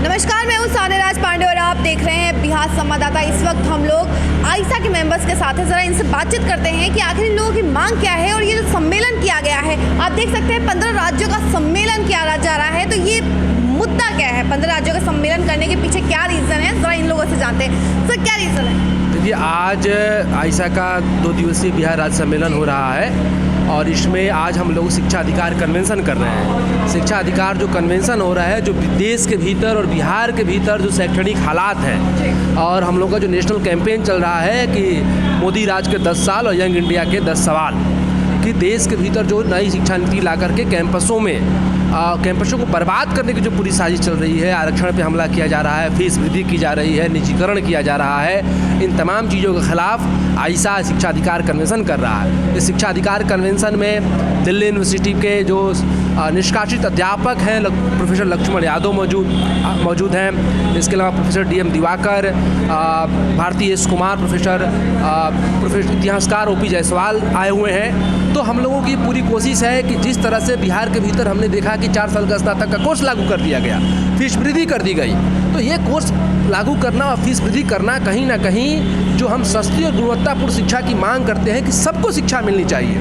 नमस्कार, मैं हूँ सानेराज पांडे और आप देख रहे हैं बिहार संवाददाता। इस वक्त हम लोग आइसा के मेंबर्स के साथ हैं। ज़रा इनसे बातचीत करते हैं कि आखिर इन लोगों की मांग क्या है और ये जो सम्मेलन किया गया है, आप देख सकते हैं 15 राज्यों का सम्मेलन किया जा रहा है। तो ये मुद्दा क्या है? 15 राज्यों का सम्मेलन करने के पीछे क्या रीज़न है, ज़रा इन लोगों से जानते हैं। सर, क्या रीज़न है? देखिए, आज आइसा का 2 दिवसीय बिहार राज्य सम्मेलन हो रहा है और इसमें आज हम लोग शिक्षा अधिकार कन्वेंशन कर रहे हैं। शिक्षा अधिकार जो कन्वेंशन हो रहा है, जो देश के भीतर और बिहार के भीतर जो शैक्षणिक हालात हैं, और हम लोग का जो नेशनल कैंपेन चल रहा है कि मोदी राज के 10 साल और यंग इंडिया के 10 सवाल, कि देश के भीतर जो नई शिक्षा नीति ला करके कैंपसों को बर्बाद करने की जो पूरी साजिश चल रही है, आरक्षण पे हमला किया जा रहा है, फीस वृद्धि की जा रही है, निजीकरण किया जा रहा है, इन तमाम चीज़ों के खिलाफ आइसा शिक्षा अधिकार कन्वेंशन कर रहा है। इस शिक्षा अधिकार कन्वेंशन में दिल्ली यूनिवर्सिटी के जो निष्कासित अध्यापक हैं प्रोफेसर लक्ष्मण यादव मौजूद हैं। इसके अलावा professor DM Diwakar, Bharti S Kumar, professor इतिहासकार OP जायसवाल आए हुए हैं। तो हम लोगों की पूरी कोशिश है कि जिस तरह से बिहार के भीतर हमने देखा कि 4 साल का स्नातक का कोर्स लागू कर दिया गया, फीस वृद्धि कर दी गई, तो ये कोर्स लागू करना और फीस वृद्धि करना कहीं ना कहीं जो हम सस्ती और गुणवत्तापूर्ण शिक्षा की मांग करते हैं कि सबको शिक्षा मिलनी चाहिए,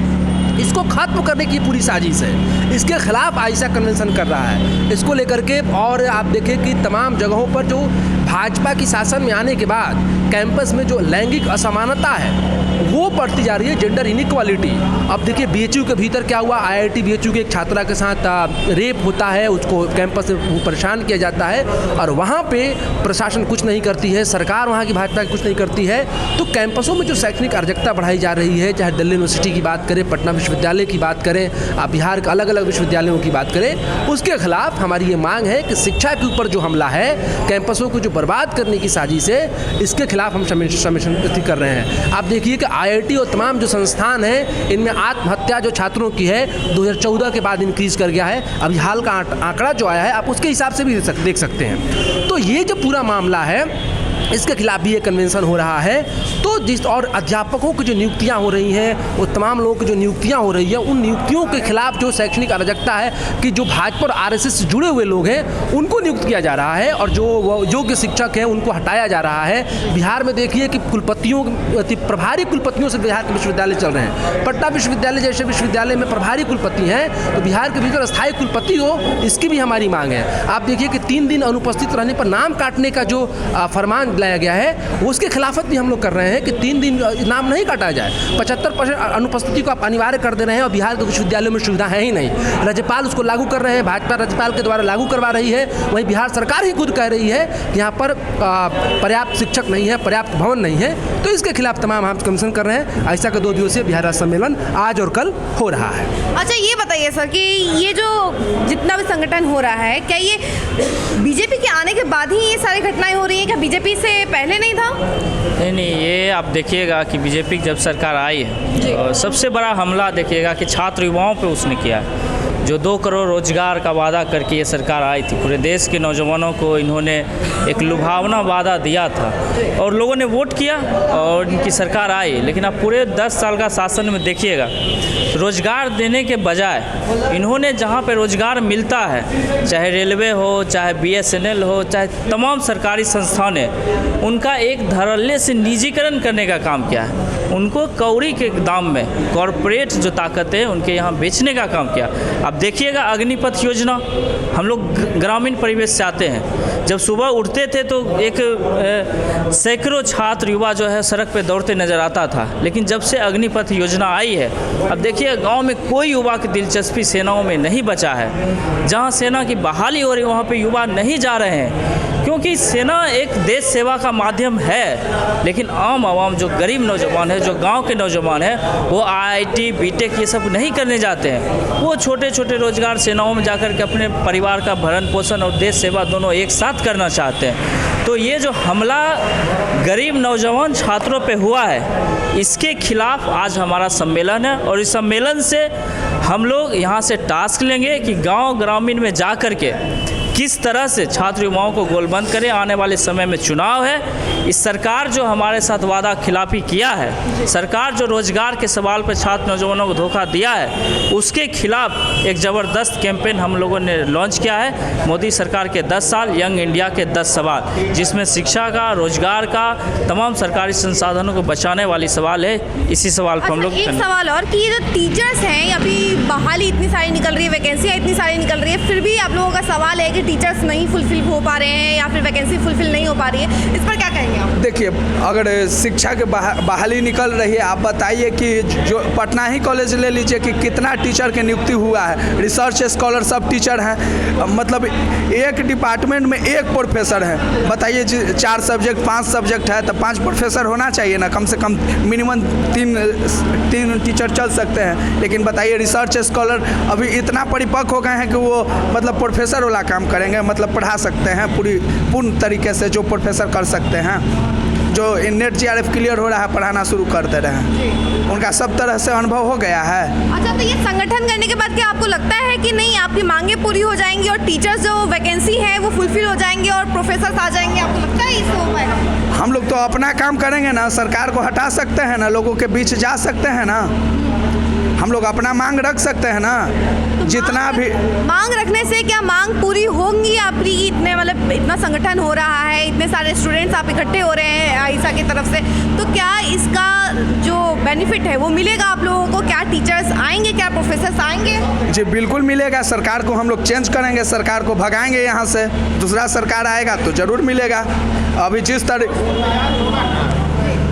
इसको खत्म करने की पूरी साजिश है। इसके खिलाफ आइसा कन्वेंशन कर रहा है। इसको लेकर के और आप देखें कि तमाम जगहों पर जो भाजपा की शासन में आने के बाद कैंपस में जो लैंगिक असमानता है वो बढ़ती जा रही है, जेंडर इनइक्वालिटी। अब देखिए BHU के भीतर क्या हुआ, IIT BHU के एक छात्रा के साथ रेप होता है, उसको कैंपस से परेशान किया जाता है और वहाँ पे प्रशासन कुछ नहीं करती है, सरकार वहाँ की भाजपा कुछ नहीं करती है। तो कैंपसों में जो शैक्षणिक अराजकता बढ़ाई जा रही है, चाहे दिल्ली यूनिवर्सिटी की बात करें, पटना विश्वविद्यालय की बात करें, आप बिहार के अलग अलग विश्वविद्यालयों की बात करें, उसके खिलाफ हमारी ये मांग है कि शिक्षा के ऊपर जो हमला है, कैंपसों को जो बर्बाद करने की साजिश है, इसके खिलाफ हम सम्मेलन कर रहे हैं। आप देखिए कि IIT और तमाम जो संस्थान हैं, इनमें आत्महत्या जो छात्रों की है 2014 के बाद इंक्रीज कर गया है। अभी हाल का आंकड़ा जो आया है, आप उसके हिसाब से भी देख सकते हैं। तो ये जो पूरा मामला है, इसके खिलाफ भी ये कन्वेंशन हो रहा है। तो जिस और अध्यापकों की जो नियुक्तियां हो रही हैं, वो तमाम लोगों की जो नियुक्तियां हो रही है, उन नियुक्तियों के खिलाफ जो शैक्षणिक अराजकता है कि जो भाजपा और RSS से जुड़े हुए लोग हैं उनको नियुक्त किया जा रहा है और जो योग्य शिक्षक हैं उनको हटाया जा रहा है। बिहार में देखिए कि प्रभारी कुलपतियों से बिहार के विश्वविद्यालय चल रहे हैं। पटना विश्वविद्यालय जैसे विश्वविद्यालय में प्रभारी कुलपति हैं, तो बिहार के भीतर स्थायी कुलपति हो, इसकी भी हमारी मांग है। आप देखिए कि 3 दिन अनुपस्थित रहने पर नाम काटने का जो फरमान लाया गया है, उसके खिलाफत भी हम लोग कर रहे हैं कि 3 दिन नाम नहीं काटा जाए। 75% अनुपस्थिति को आप अनिवार्य कर दे रहे हैं और बिहार के विश्वविद्यालयों में सुविधा है ही नहीं। राज्यपाल उसको लागू कर रहे हैं, भाजपा राज्यपाल के द्वारा लागू करवा रही है। वहीं बिहार सरकार ही खुद कह रही है कि यहाँ पर पर्याप्त शिक्षक नहीं है, पर्याप्त भवन नहीं है। तो इसके खिलाफ तमाम हम कमीशन कर रहे हैं। आइसा का 2 दिवसीय बिहार राज्य सम्मेलन आज और कल हो रहा है। अच्छा, ये बताइए सर कि ये जो जितना भी संगठन हो रहा है, क्या ये BJP के आने के बाद ही ये सारी घटनाएं हो रही हैं? क्या BJP से पहले नहीं था? नहीं, ये आप देखिएगा कि BJP जब सरकार आई है, सबसे बड़ा हमला देखिएगा कि छात्र युवाओं पे उसने किया है। जो 2 करोड़ रोजगार का वादा करके ये सरकार आई थी, पूरे देश के नौजवानों को इन्होंने एक लुभावना वादा दिया था और लोगों ने वोट किया और इनकी सरकार आई। लेकिन अब पूरे 10 साल का शासन में देखिएगा, रोजगार देने के बजाय इन्होंने जहाँ पे रोजगार मिलता है, चाहे रेलवे हो, चाहे BSNL हो, चाहे तमाम सरकारी संस्थान है, उनका एक धड़ल्ले से निजीकरण करने का काम किया है। उनको कौड़ी के दाम में कॉरपोरेट जो ताकतें उनके यहाँ बेचने का काम किया। अब देखिएगा अग्निपथ योजना, हम लोग ग्रामीण परिवेश से आते हैं, जब सुबह उठते थे तो एक सैकड़ों छात्र युवा जो है सड़क पे दौड़ते नज़र आता था। लेकिन जब से अग्निपथ योजना आई है, अब देखिए गांव में कोई युवा की दिलचस्पी सेनाओं में नहीं बचा है। जहां सेना की बहाली हो रही है वहाँ पे युवा नहीं जा रहे हैं, क्योंकि सेना एक देश सेवा का माध्यम है। लेकिन आम आवाम जो गरीब नौजवान है, जो गांव के नौजवान है, वो IIT BTech ये सब नहीं करने जाते हैं। वो छोटे छोटे रोजगार सेनाओं में जाकर के अपने परिवार का भरण पोषण और देश सेवा दोनों एक साथ करना चाहते हैं। तो ये जो हमला गरीब नौजवान छात्रों पे हुआ है, इसके खिलाफ आज हमारा सम्मेलन है और इस सम्मेलन से हम लोग यहाँ से टास्क लेंगे कि गांव ग्रामीण में जा कर के किस तरह से छात्र युवाओं को गोलबंद करें। आने वाले समय में चुनाव है, इस सरकार जो हमारे साथ वादा खिलाफी किया है, सरकार जो रोजगार के सवाल पर छात्र नौजवानों को धोखा दिया है, उसके खिलाफ एक ज़बरदस्त कैंपेन हम लोगों ने लॉन्च किया है। मोदी सरकार के 10 साल, यंग इंडिया के 10 सवाल, जिसमें शिक्षा का, रोजगार का, तमाम सरकारी संसाधनों को बचाने वाली सवाल है। इसी सवाल पर हम लोग एक सवाल और कि ये जो टीचर्स हैं, अभी बहाली इतनी सारी निकल रही है, वैकेंसियाँ इतनी सारी निकल रही है, फिर भी आप लोगों का सवाल है कि टीचर्स नहीं फुलफिल हो पा रहे हैं या फिर वैकेंसी फुलफिल नहीं हो पा रही है, इस पर क्या कहेंगे आप? देखिए, अगर शिक्षा के बहाली निकल रही है, आप बताइए कि जो पटना ही कॉलेज ले लीजिए कि कितना टीचर की नियुक्ति हुआ है, रिसर्च स्कॉलर सब टीचर हैं, मतलब एक डिपार्टमेंट में एक प्रोफेसर है। बताइए 4 सब्जेक्ट 5 सब्जेक्ट है तो 5 प्रोफेसर होना चाहिए ना, कम से कम मिनिमम 3 टीचर चल सकते हैं। लेकिन बताइए रिसर्च स्कॉलर अभी इतना परिपक्व हो गए हैं कि वो मतलब प्रोफेसर वाला काम करेंगे, मतलब पढ़ा सकते हैं पूर्ण तरीके से, जो प्रोफेसर कर सकते हैं, जो नेट GRF क्लियर हो रहा है पढ़ाना शुरू कर दे रहे हैं, उनका सब तरह से अनुभव हो गया है। अच्छा, तो ये संगठन करने के बाद क्या आपको लगता है कि नहीं आपकी मांगे पूरी हो जाएंगी और टीचर्स जो वैकेंसी है वो फुलफिल हो जाएंगे और प्रोफेसर आ जाएंगे? आपको लगता है इससे हो पाएगा? हम लोग तो अपना काम करेंगे ना, सरकार को हटा सकते हैं ना, लोगों के बीच जा सकते हैं ना, हम लोग अपना मांग रख सकते हैं ना। तो जितना भी मांग रखने से क्या मांग पूरी होंगी आपकी? इतने मतलब इतना संगठन हो रहा है, इतने सारे स्टूडेंट्स आप इकट्ठे हो रहे हैं आईसा की तरफ से, तो क्या इसका जो बेनिफिट है वो मिलेगा आप लोगों को? क्या टीचर्स आएंगे, क्या प्रोफेसर्स आएंगे? जी बिल्कुल मिलेगा। सरकार को हम लोग चेंज करेंगे, सरकार को भगाएंगे यहाँ से, दूसरा सरकार आएगा तो ज़रूर मिलेगा। अभी जिस तरह